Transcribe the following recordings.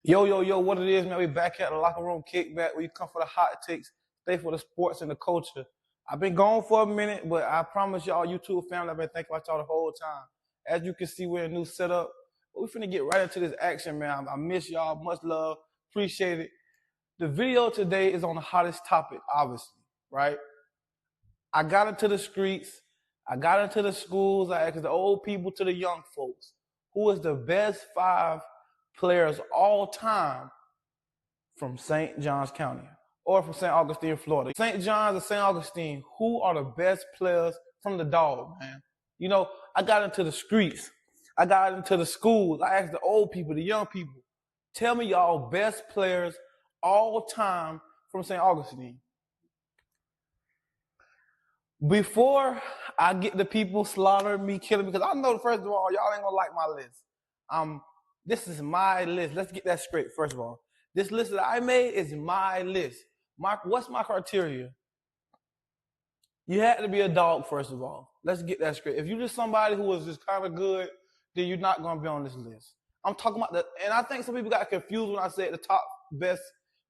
Yo, yo, yo, what it is, man? We back at the locker room kickback where you come for the hot takes, stay for the sports and the culture. I've been gone for a minute, but I promise y'all, YouTube family, I've been thinking about y'all the whole time. As you can see, we're in a new setup. But we finna get right into this action, man. I miss y'all. Much love. Appreciate it. The video today is on the hottest topic, obviously, right? I got into the streets. I got into the schools. I asked the old people to the young folks, who is the best 5 players all time from St. Johns County or from St. Augustine, Florida. St. John's and St. Augustine, who are the best players from the dog, man? You know, I got into the streets. I got into the schools. I asked the old people, the young people, tell me y'all best players all time from St. Augustine. Before I get the people slaughtering me, killing me, because I know, first of all, y'all ain't gonna like my list. This is my list. Let's get that straight, first of all. This list that I made is my list. What's my criteria? You had to be a dog, first of all. Let's get that straight. If you're just somebody who was just kind of good, then you're not going to be on this list. I'm talking about and I think some people got confused when I said the top best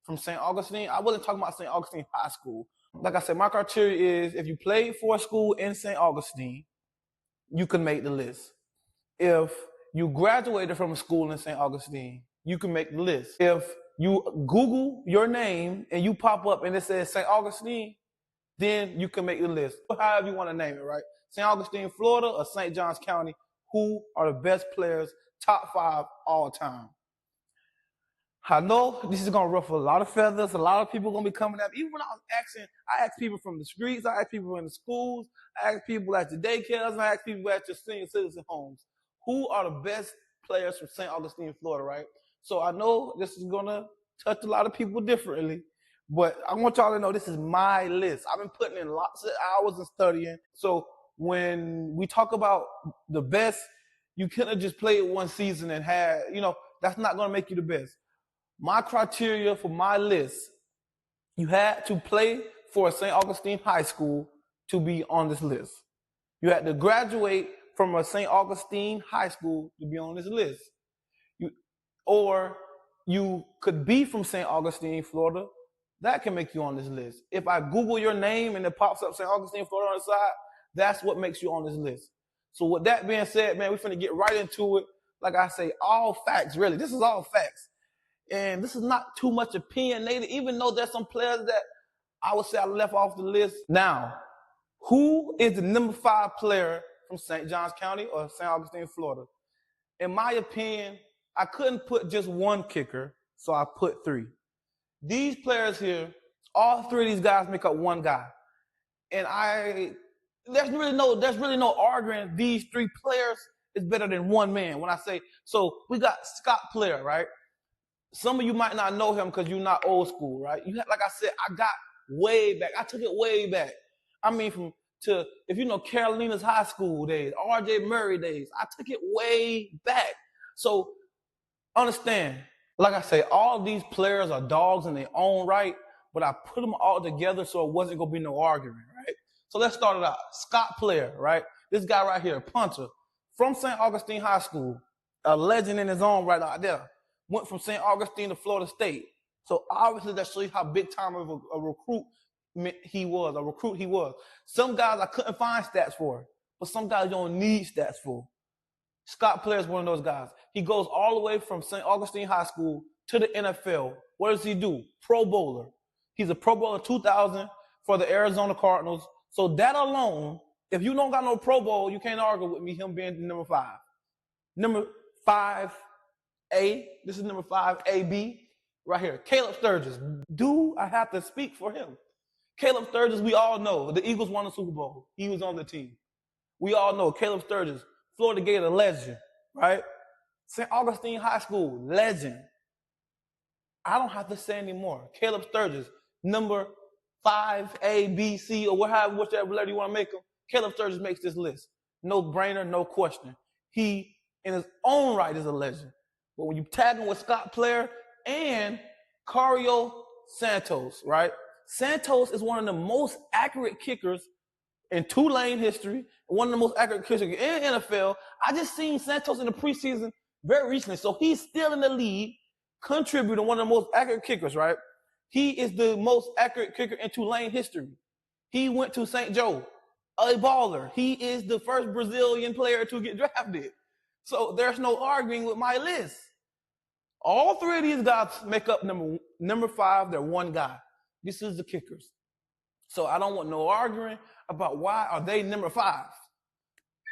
from St. Augustine. I wasn't talking about St. Augustine High School. Like I said, my criteria is if you played for a school in St. Augustine, you can make the list. If you graduated from a school in St. Augustine, you can make the list. If you Google your name and you pop up and it says St. Augustine, then you can make the list. However you want to name it, right? St. Augustine, Florida, or St. Johns County, who are the best players, top 5 all time? I know this is going to ruffle a lot of feathers. A lot of people are going to be coming at me. Even when I was asking, I asked people from the streets, I asked people in the schools, I asked people at the daycares, and I asked people at your senior citizen homes. Who are the best players from St. Augustine, Florida, right? So I know this is going to touch a lot of people differently, but I want y'all to know this is my list. I've been putting in lots of hours and studying. So when we talk about the best, you couldn't just play it one season and that's not going to make you the best. My criteria for my list, you had to play for St. Augustine High School to be on this list. You had to graduate from a St. Augustine High School to be on this list. Or you could be from St. Augustine, Florida. That can make you on this list. If I Google your name and it pops up St. Augustine, Florida on the side, that's what makes you on this list. So with that being said, man, we're finna get right into it. Like I say, all facts, really. This is all facts. And this is not too much opinionated, even though there's some players that I would say I left off the list. Now, who is the number 5 player from St. Johns County or St. Augustine, Florida? In my opinion, I couldn't put just one kicker, so I put 3. These players here, all 3 of these guys make up one guy. And there's really no arguing these 3 players is better than one man. When I say, so we got Scott Player, right? Some of you might not know him because you're not old school, right? Like I said, I got way back. I took it way back. I mean, if you know Carolina's high school days, R.J. Murray days, I took it way back. So understand, like I say, all of these players are dogs in their own right, but I put them all together so it wasn't going to be no argument, right? So let's start it out. Scott Player, right? This guy right here, punter, from St. Augustine High School, a legend in his own right out there. Went from St. Augustine to Florida State. So obviously that shows you how big time of a recruit he was. Some guys I couldn't find stats for, but some guys you don't need stats for. Scott Player is one of those guys. He goes all the way from St. Augustine High School to the NFL. What does he do? Pro Bowler. He's a Pro Bowler 2000 for the Arizona Cardinals. So that alone, if you don't got no Pro Bowl, you can't argue with me him being number 5. Number 5A, this is number 5AB, right here. Caleb Sturgis. Do I have to speak for him? Caleb Sturgis, we all know. The Eagles won the Super Bowl. He was on the team. We all know Caleb Sturgis, Florida Gator legend, right? St. Augustine High School, legend. I don't have to say anymore. Caleb Sturgis, number 5A, B, C, or whichever letter you want to make him. Caleb Sturgis makes this list. No brainer, no question. He, in his own right, is a legend. But when you tag him with Scott Player and Cario Santos, right? Santos is one of the most accurate kickers in Tulane history, one of the most accurate kickers in the NFL. I just seen Santos in the preseason very recently, so he's still in the league. contributor, one of the most accurate kickers, right? He is the most accurate kicker in Tulane history. He went to St. Joe, a baller. He is the first Brazilian player to get drafted. So there's no arguing with my list. All three of these guys make up number 5. They're one guy. This is the kickers. So I don't want no arguing about why are they number 5.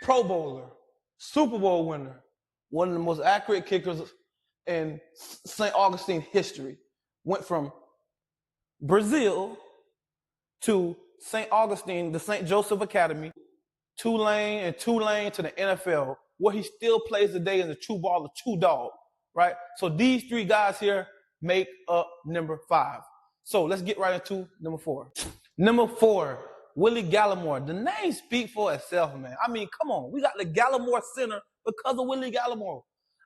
Pro Bowler, Super Bowl winner, one of the most accurate kickers in St. Augustine history. Went from Brazil to St. Augustine, the St. Joseph Academy, Tulane to the NFL, where he still plays today as a true baller, true dog, right? So these 3 guys here make up number 5. So let's get right into number 4. Number 4, Willie Gallimore. The name speaks for itself, man. I mean, come on. We got the Gallimore Center because of Willie Gallimore.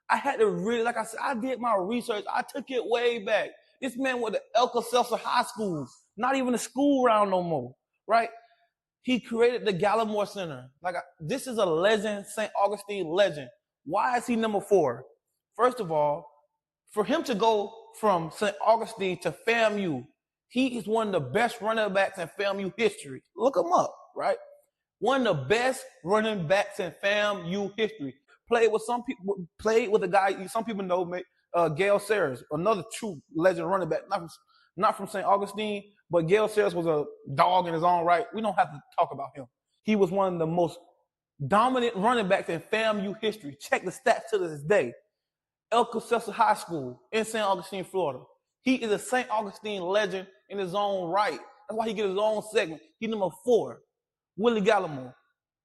I had to really, like I said, I did my research. I took it way back. This man went to Augustine High School, not even a school round no more, right? He created the Gallimore Center. This is a legend, St. Augustine legend. Why is he number 4? First of all, for him to go from St. Augustine to FAMU, he is one of the best running backs in FAMU history. Look him up, right? One of the best running backs in FAMU history. Played with a guy some people know, Gale Sayers, another true legend running back, not from St. Augustine, but Gale Sayers was a dog in his own right. We don't have to talk about him. He was one of the most dominant running backs in FAMU history. Check the stats to this day. Augustine High School in St. Augustine, Florida. He is a St. Augustine legend in his own right. That's why he gets his own segment. He's number 4, Willie Gallimore.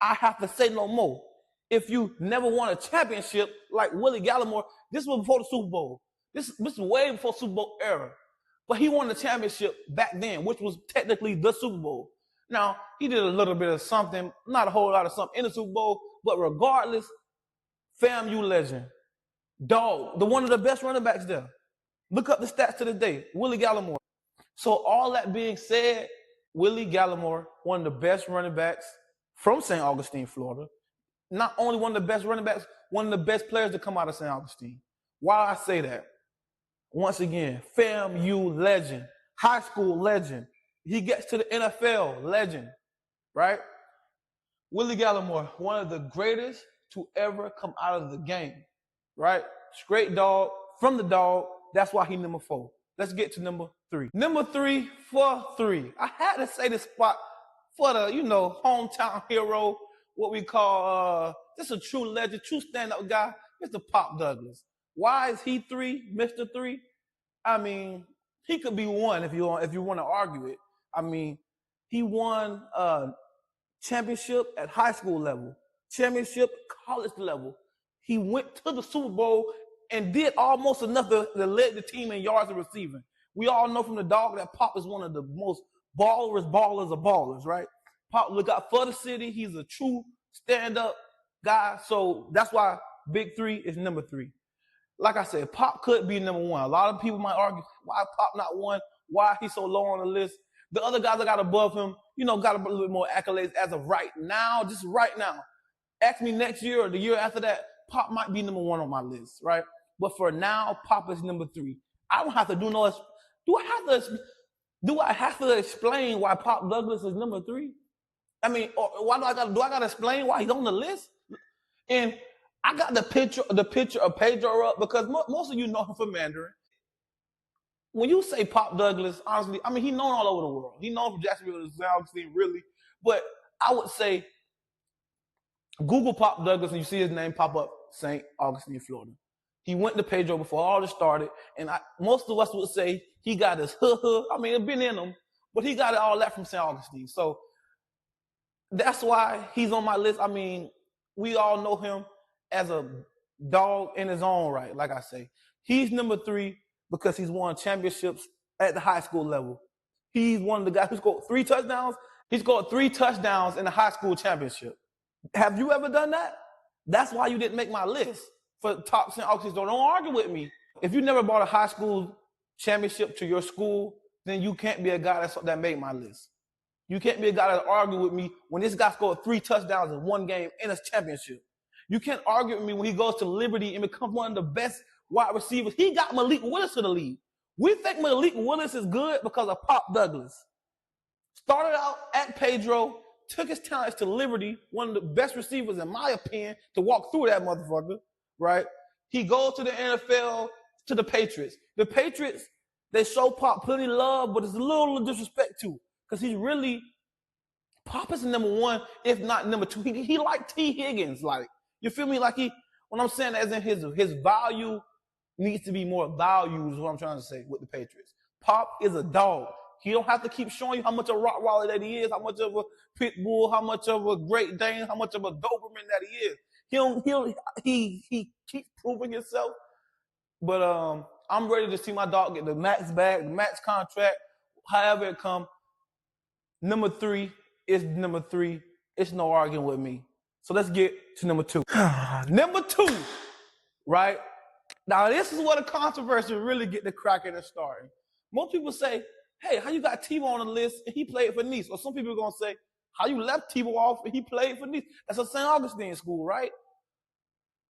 I have to say no more. If you never won a championship like Willie Gallimore, this was before the Super Bowl. This is way before Super Bowl era. But he won the championship back then, which was technically the Super Bowl. Now, he did a little bit of something, not a whole lot of something in the Super Bowl, but regardless, FAMU legend. Dog, one of the best running backs there. Look up the stats to the day, Willie Gallimore. So all that being said, Willie Gallimore, one of the best running backs from St. Augustine, Florida. Not only one of the best running backs, one of the best players to come out of St. Augustine. Why I say that? Once again, FAMU legend, high school legend. He gets to the NFL legend, right? Willie Gallimore, one of the greatest to ever come out of the game, right? Straight dog, from the dog. That's why he's number 4. Let's get to number 3. Number 3 for 3. I had to say this spot for the, hometown hero, what we call, just a true legend, true stand-up guy, Mr. Pop Douglas. Why is he 3, Mr. 3? I mean, he could be 1 if you want to argue it. I mean, he won championship at high school level, championship college level. He went to the Super Bowl and did almost enough to lead the team in yards of receiving. We all know from the dog that Pop is one of the most ballers of ballers, right? Pop look out for the city. He's a true stand-up guy. So that's why Big 3 is number 3. Like I said, Pop could be number 1. A lot of people might argue, why Pop not 1? Why he's so low on the list? The other guys that got above him, got a little bit more accolades as of right now, just right now. Ask me next year or the year after that, Pop might be number 1 on my list, right? But for now, Pop is number 3. I don't have to do no. Do I have to explain why Pop Douglas is number 3? I mean, why do I gotta explain why he's on the list? And I got the picture of Pedro up because most of you know him from Mandarin. When you say Pop Douglas, honestly, I mean, he's known all over the world. He's known from Jacksonville to St. Augustine, really. But I would say Google Pop Douglas and you see his name pop up, St. Augustine, Florida. He went to Pedro before all this started, and most of us would say he got his I mean, it's been in him, but he got it all that from St. Augustine. So that's why he's on my list. I mean, we all know him as a dog in his own right, like I say. He's number 3 because he's won championships at the high school level. He's one of the guys who scored 3 touchdowns. He scored 3 touchdowns in the high school championship. Have you ever done that? That's why you didn't make my list for top St. Augustine. Don't argue with me. If you never brought a high school championship to your school, then you can't be a guy that made my list. You can't be a guy that argue with me when this guy scored 3 touchdowns in one game in a championship. You can't argue with me when he goes to Liberty and becomes one of the best wide receivers. He got Malik Willis to the league. We think Malik Willis is good because of Pop Douglas. Started out at Pedro, took his talents to Liberty, one of the best receivers, in my opinion, to walk through that motherfucker, right? He goes to the NFL, to the Patriots. The Patriots, they show Pop plenty of love, but it's a little disrespect too, because he's really, Pop is number one, if not number two. He like T. Higgins, like, you feel me? Like when I'm saying that, as in his value needs to be more values, is what I'm trying to say with the Patriots. Pop is a dog. He don't have to keep showing you how much of a Rottweiler that he is, how much of a pit bull, how much of a Great Dane, how much of a Doberman that he is. He keeps proving himself. But I'm ready to see my dog get the max bag, the max contract, however it come. Number three is number three. It's no arguing with me. So let's get to number two. Number two, right? Now this is where the controversy really get the cracking and starting. Most people say, hey, how you got Tebow on the list and he played for Nice? Or some people are going to say, how you left Tebow off and he played for Nice? That's a St. Augustine school, right?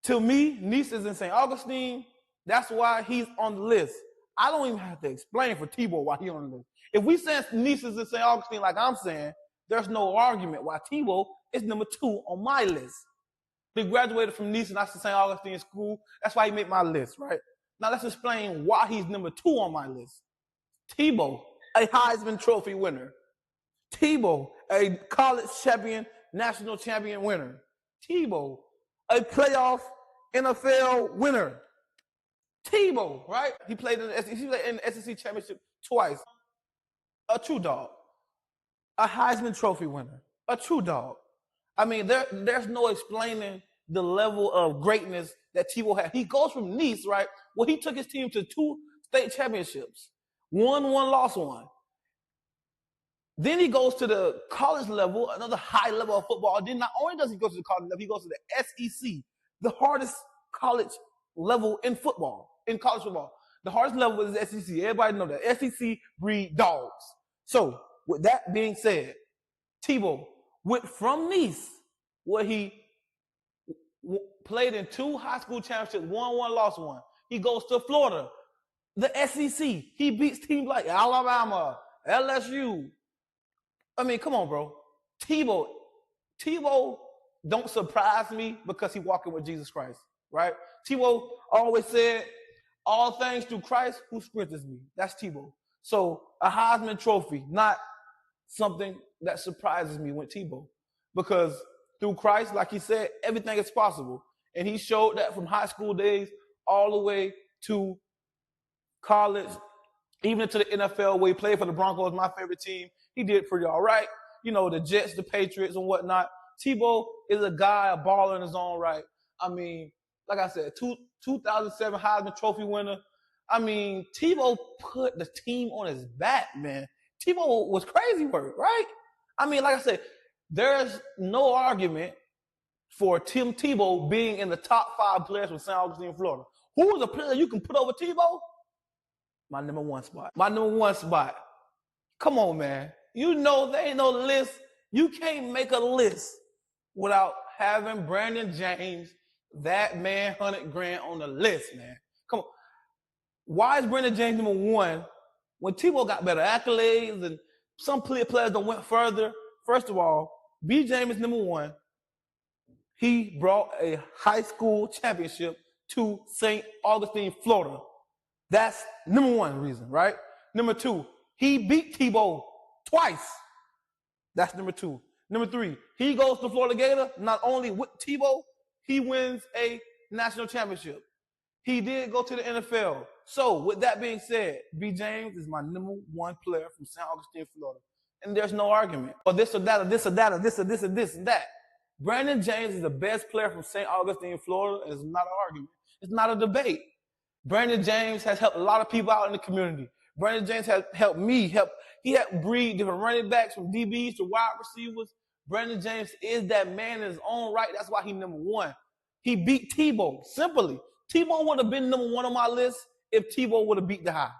To me, Nice is in St. Augustine. That's why he's on the list. I don't even have to explain for Tebow why he's on the list. If we say Nice is in St. Augustine like I'm saying, there's no argument why Tebow is number two on my list. He graduated from Nice and that's the St. Augustine school. That's why he made my list, right? Now let's explain why he's number two on my list. Tebow, a Heisman Trophy winner. Tebow, a college champion, national champion winner. Tebow, a playoff NFL winner. Tebow, right? He played in the SEC championship twice. A true dog. A Heisman Trophy winner. A true dog. I mean, there's no explaining the level of greatness that Tebow had. He goes from Nice, right? Well, he took his team to 2 state championships. Won one, lost one. Then he goes to the college level, another high level of football. Then not only does he go to the college level, he goes to the SEC, the hardest college level in football, in college football. The hardest level is the SEC. Everybody know that. SEC breed dogs. So, with that being said, Tebow went from Nice, where he played in 2 high school championships, won one, lost one. He goes to Florida, the SEC. He beats teams like Alabama, LSU. I mean, come on, bro. Tebow don't surprise me because he walking with Jesus Christ, right? Tebow always said, all things through Christ who strengthens me. That's Tebow. So a Heisman Trophy, not something that surprises me with Tebow. Because through Christ, like he said, everything is possible. And he showed that from high school days all the way to college, even into the NFL, where he played for the Broncos, my favorite team. He did pretty all right. You know, the Jets, the Patriots, and whatnot. Tebow is a guy, a baller in his own right. I mean, like I said, 2007 Heisman Trophy winner. I mean, Tebow put the team on his back, man. Tebow was crazy work, right? I mean, like I said, there's no argument for Tim Tebow being in the top 5 players from St. Augustine, Florida. Who is a player you can put over Tebow? My number one spot. My number one spot. Come on, man. You know there ain't no list. You can't make a list without having Brandon James, that man, 100 grand on the list, man. Come on. Why is Brandon James number one when Tebow got better accolades and some players that went further? First of all, B. James is number one. He brought a high school championship to St. Augustine, Florida. That's number one reason, right? Number two, he beat Tebow twice. That's number two. Number three, he goes to Florida Gator. Not only with Tebow, he wins a national championship. He did go to the NFL. So, with that being said, B. James is my number one player from St. Augustine, Florida. And there's no argument. Or this or that, or this or that, or this or this or this and that. Brandon James is the best player from St. Augustine, Florida. It's not an argument. It's not a debate. Brandon James has helped a lot of people out in the community. Brandon James has helped me. He helped breed different running backs from DBs to wide receivers. Brandon James is that man in his own right. That's why he's number one. He beat Tebow, simply. Tebow would have been number one on my list if Tebow would have beat the high.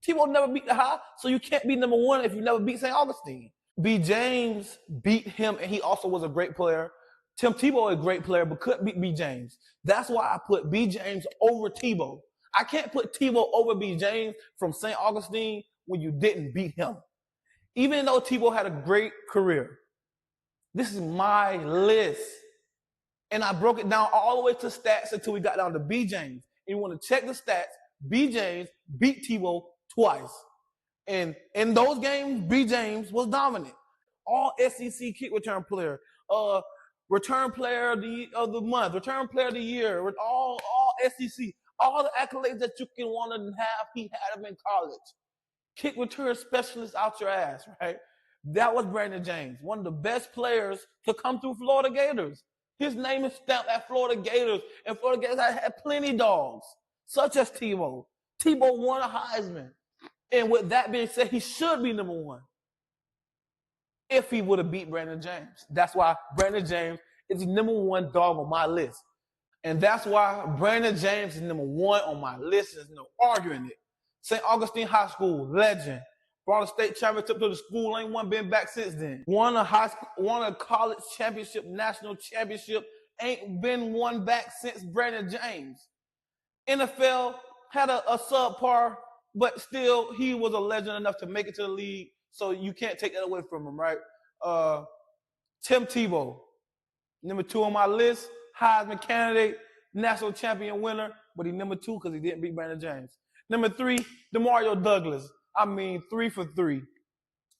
Tebow never beat the high, so you can't be number one if you never beat St. Augustine. B. James beat him, and he also was a great player. Tim Tebow is a great player, but couldn't beat B. James. That's why I put B. James over Tebow. I can't put Tebow over B. James from St. Augustine when you didn't beat him. Even though Tebow had a great career, this is my list. And I broke it down all the way to stats until we got down to B. James. And you want to check the stats. B. James beat Tebow twice. And in those games, B. James was dominant. All SEC kick return player, return player of the month, return player of the year, with all SEC, all the accolades that you can want to have, he had them in college. Kick return specialist out your ass, right? That was Brandon James, one of the best players to come through Florida Gators. His name is stamped at Florida Gators, and Florida Gators had plenty dogs, such as Tebow. Tebow won a Heisman. And with that being said, he should be number one if he would have beat Brandon James. That's why Brandon James is the number one dog on my list. And that's why Brandon James is number one on my list. There's no arguing it. St. Augustine High School, legend. Brought a state championship to the school, ain't one been back since then. Won a college championship, national championship, ain't been one back since Brandon James. NFL had a subpar, but still he was a legend enough to make it to the league, so you can't take that away from him, right? Tim Tebow, number 2 on my list, Heisman candidate, national champion winner, but he number 2 because he didn't beat Brandon James. Number 3, Demario Douglas. I mean, 3 for 3.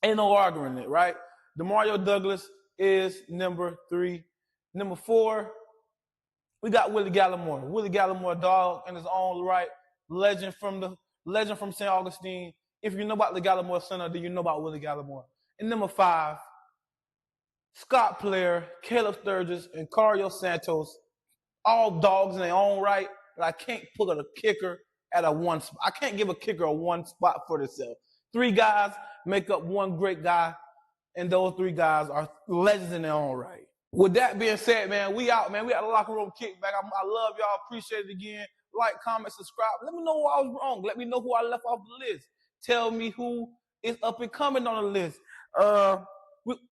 Ain't no arguing it, right? Demario Douglas is number 3. Number 4, we got Willie Gallimore. Willie Gallimore, dog in his own right, legend from St. Augustine. If you know about the Gallimore Center, then you know about Willie Gallimore. And number 5, Scott Player, Caleb Sturgis, and Cario Santos, all dogs in their own right, but I can't put a kicker at a one spot. I can't give a kicker a one spot for themselves. 3 guys make up one great guy, and those 3 guys are legends in their own right. With that being said, man, we out, man. We had a locker room kickback. I love y'all. Appreciate it again. Like, comment, subscribe. Let me know who I was wrong. Let me know who I left off the list. Tell me who is up and coming on the list.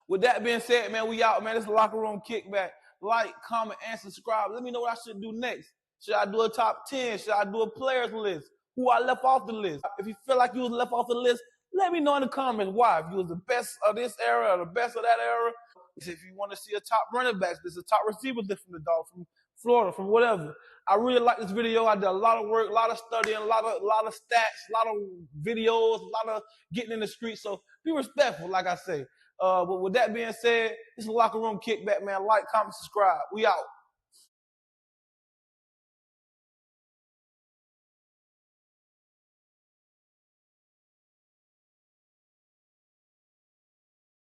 With that being said, man, we out, man. It's a locker room kickback. Like, comment, and subscribe. Let me know what I should do next. Should I do a top 10? Should I do a players list? Who I left off the list? If you feel like you was left off the list, let me know in the comments why. If you was the best of this era or the best of that era. If you want to see a top running backs, there's a top receiver list from the dog, from Florida, from whatever. I really like this video. I did a lot of work, a lot of studying, a lot of stats, a lot of videos, a lot of getting in the streets. So be respectful, like I say. But with that being said, it's a locker room kickback, man. Like, comment, subscribe. We out.